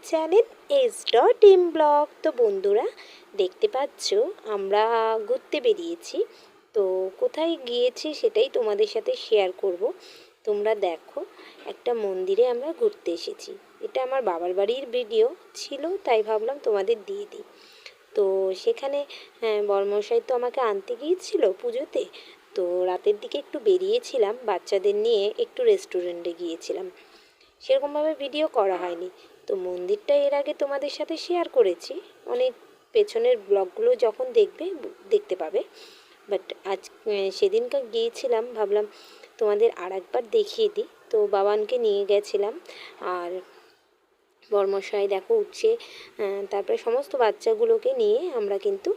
Channel S.M blog. তো বন্ধুরা দেখতে পাচ্ছ আমরা ঘুরতে বেরিয়েছি। তো কোথায় গিয়েছি সেটাই তোমাদের সাথে শেয়ার করব। তোমরা দেখো, একটা মন্দিরে আমরা ঘুরতে এসেছি। এটা আমার বাবার বাড়ির ভিডিও ছিল, তাই ভাবলাম তোমাদের দিয়ে দিই। তো সেখানে বরমশাই তো আমাকে আনতে গিয়েছিল পুজোতে। তো রাতের দিকে একটু বেরিয়েছিলাম, বাচ্চাদের নিয়ে একটু রেস্টুরেন্টে গিয়েছিলাম। সেরকমভাবে ভিডিও করা হয়নি। তো মন্দিরটা এর আগে তোমাদের সাথে শেয়ার করেছি, অনেক পেছনের ব্লগগুলো যখন দেখবে দেখতে পাবে। বাট আজ সেদিনকার গিয়েছিলাম, ভাবলাম তোমাদের আর একবার দেখিয়ে দিই। তো বাবানকে নিয়ে গেছিলাম, আর বরমশাই দেখো উঠছে। তারপরে সমস্ত বাচ্চাগুলোকে নিয়ে আমরা কিন্তু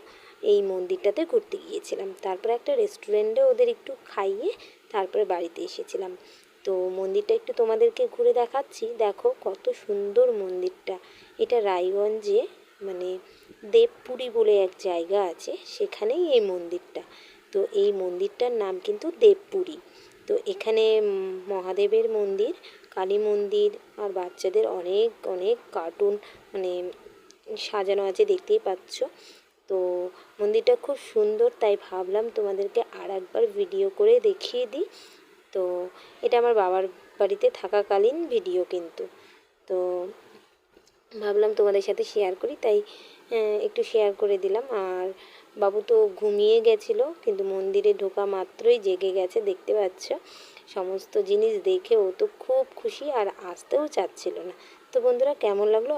এই মন্দিরটাতে ঘুরতে গিয়েছিলাম। তারপরে একটা রেস্টুরেন্টে ওদের একটু খাইয়ে তারপরে বাড়িতে এসেছিলাম। তো মন্দিরটা একটু তোমাদেরকে ঘুরে দেখাচ্ছি। দেখো কত সুন্দর মন্দিরটা। এটা রায়গঞ্জে, মানে দেবপুরী বলে এক জায়গা আছে, সেখানেই এই মন্দিরটা। তো এই মন্দিরটার নাম কিন্তু দেবপুরী। তো এখানে মহাদেবের মন্দির, কালী মন্দির, আর বাচ্চাদের অনেক অনেক কার্টুন মানে সাজানো আছে, দেখতেই পাচ্ছ। তো মন্দিরটা খুব সুন্দর, তাই ভাবলাম তোমাদেরকে আর একবার ভিডিও করে দেখিয়ে দিই। তো এটা আমার বাবার বাড়িতে থাকাকালীন ভিডিও কিন্তু। তো ভাবলাম তোমাদের সাথে শেয়ার করি, তাই একটু শেয়ার করে দিলাম। আর বাবু তো ঘুমিয়ে গেছিলো, কিন্তু মন্দিরে ঢোকা মাত্রই জেগে গেছে, দেখতে পাচ্ছ। সমস্ত জিনিস দেখে ও তো খুব খুশি, আর আসতেও চাচ্ছিল না। তো বন্ধুরা কেমন লাগলো